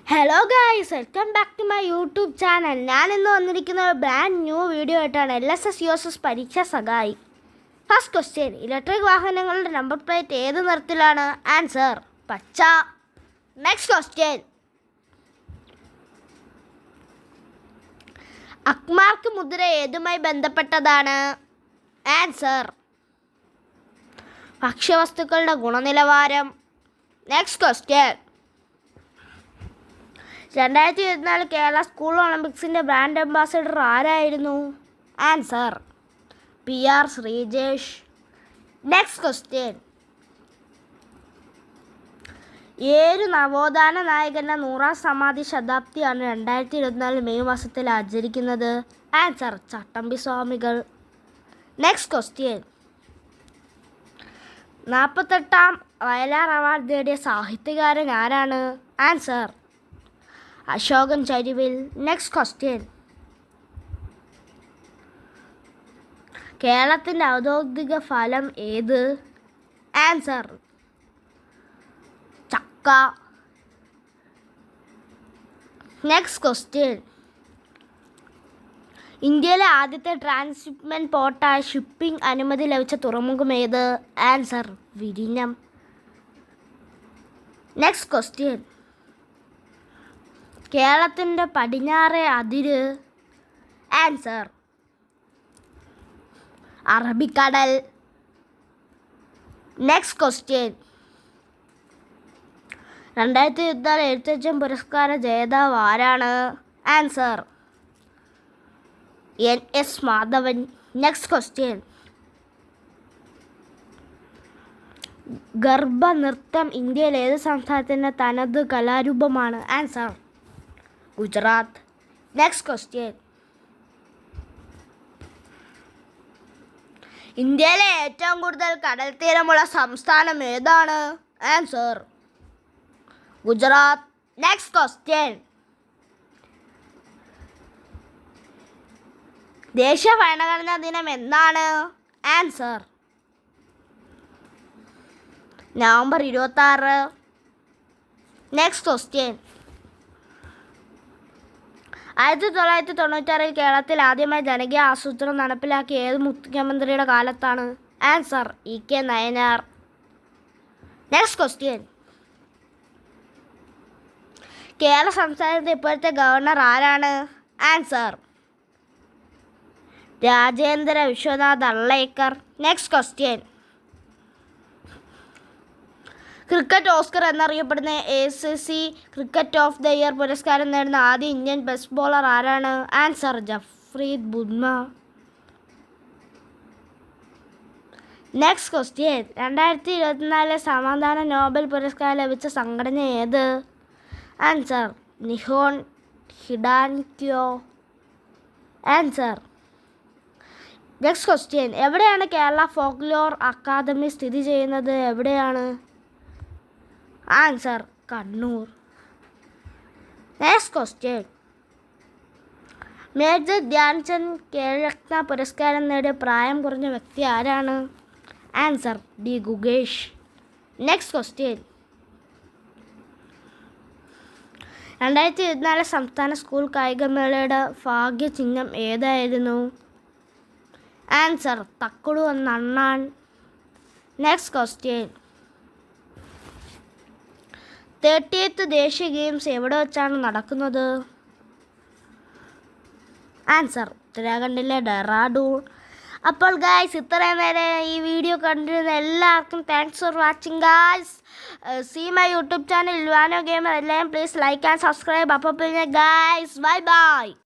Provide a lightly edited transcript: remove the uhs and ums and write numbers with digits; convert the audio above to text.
Hello guys, welcome back to my YouTube channel. ഞാൻ ഇന്ന് വന്നിരിക്കുന്ന ഒരു ബ്രാൻഡ് ന്യൂ വീഡിയോ ആയിട്ടാണ്. LSS USS പരീക്ഷ സഹായി. ഫസ്റ്റ് ക്വസ്റ്റ്യൻ: ഇലക്ട്രിക് വാഹനങ്ങളുടെ നമ്പർ പ്ലേറ്റ് ഏത് നിറത്തിലാണ്? ആൻസർ പച്ച. നെക്സ്റ്റ് ക്വസ്റ്റ്യൻ: അക്മാർക്ക് മുദ്ര ഏതുമായി ബന്ധപ്പെട്ടതാണ്? ആൻസർ ഭക്ഷ്യവസ്തുക്കളുടെ ഗുണനിലവാരം. നെക്സ്റ്റ് ക്വസ്റ്റ്യൻ: 2024 കേരള സ്കൂൾ ഒളിമ്പിക്സിൻ്റെ ബ്രാൻഡ് അംബാസഡർ ആരായിരുന്നു? Answer PR Sreejesh. Next question: ഏഴ് നവോത്ഥാന നായകൻ്റെ 100ാം സമാധി ശതാബ്ദിയാണ് 2024 മെയ് മാസത്തിൽ ആചരിക്കുന്നത്? ആൻസർ ചട്ടമ്പി സ്വാമികൾ. നെക്സ്റ്റ് ക്വസ്റ്റ്യൻ: 48ാം വയലാർ അവാർഡ് നേടിയ സാഹിത്യകാരൻ ആരാണ്? Answer Ashokan Charuvil. Next question: കേരളത്തിൻ്റെ ഔദ്യോഗിക ഫലം ഏത്? ആൻസർ ചക്ക. നെക്സ്റ്റ് ക്വസ്റ്റ്യൻ: ഇന്ത്യയിലെ ആദ്യത്തെ ട്രാൻസ്ഷിപ്മെൻറ്റ് പോർട്ടായ ഷിപ്പിംഗ് അനുമതി ലഭിച്ച തുറമുഖം ഏത്? ആൻസർ വിഴിഞ്ഞം. നെക്സ്റ്റ് ക്വസ്റ്റ്യൻ: കേരളത്തിൻ്റെ പടിഞ്ഞാറേ അതിര്? ആൻസർ അറബിക്കടൽ. നെക്സ്റ്റ് ക്വസ്റ്റ്യൻ: 2024 എഴുത്തച്ഛൻ പുരസ്കാര ജേതാവ് ആരാണ്? Answer NS Madhavan. Next question: ഗർഭനൃത്തം ഇന്ത്യയിലെ ഏത് സംസ്ഥാനത്തിൻ്റെ തനത് കലാരൂപമാണ്? ആൻസർ ഗുജറാത്ത്. നെക്സ്റ്റ് ക്വസ്റ്റ്യൻ: ഇന്ത്യയിലെ ഏറ്റവും കൂടുതൽ കടൽ തീരമുള്ള സംസ്ഥാനം ഏതാണ്? ആൻസർ ഗുജറാത്ത്. നെക്സ്റ്റ് ക്വസ്റ്റ്യൻ: ദേശീയ ഭരണഘടനാ ദിനം എന്നാണ്? Answer November 26. നെക്സ്റ്റ് ക്വസ്റ്റ്യൻ: 1996 കേരളത്തിൽ ആദ്യമായി ജനകീയ ആസൂത്രണം നടപ്പിലാക്കിയ ഏത് മുഖ്യമന്ത്രിയുടെ കാലത്താണ്? Answer EK Nayanar. Next question: Kerala സംസ്ഥാനത്തെ ഇപ്പോഴത്തെ ഗവർണർ ആരാണ്? Answer Rajendra Vishwanath Arlekar. Next question: cricket Oscar എന്നറിയപ്പെടുന്ന ACC cricket of the year പുരസ്കാരം നേടുന്ന ആദ്യ ഇന്ത്യൻ ബെസ്റ്റ് ബോളർ ആരാണ്? Answer Jasprit Bumrah. Next question: 2024 സമാധാന നോബൽ പുരസ്കാരം ലഭിച്ച സംഘടന ഏത്? Answer Nihon Hidankyo. Answer. Next question: എവിടെയാണ് കേരള ഫോക്ലോർ അക്കാദമി സ്ഥിതി ചെയ്യുന്നത്? എവിടെയാണ്? Answer Kannur. Next question: major Dhyan Chand Khel Ratna പുരസ്കാരം നേടിയ പ്രായം കുറഞ്ഞ വ്യക്തി ആരാണ്? Answer D Gukesh. Next question: 2024 സംസ്ഥാന സ്കൂൾ കായികമേളയുടെ ഭാഗ്യചിഹ്നം ഏതായിരുന്നു? Answer Thakkudu നണ്ണാൻ. Next question: 30th ദേശീയ ഗെയിംസ് എവിടെ വെച്ചാണ് നടക്കുന്നത്? ആൻസർ ഉത്തരാഖണ്ഡിലെ ഡെറാഡൂൺ. അപ്പോൾ ഗായ്സ്, ഇത്രയും നേരം ഈ വീഡിയോ കണ്ടിരുന്ന എല്ലാവർക്കും thanks for watching guys. See my YouTube channel Ilvano gamer. എല്ലാവരും പ്ലീസ് ലൈക്ക് ആൻഡ് സബ്സ്ക്രൈബ്. അപ്പോൾ പിന്നെ ഗായ്സ്, ബൈ ബൈ.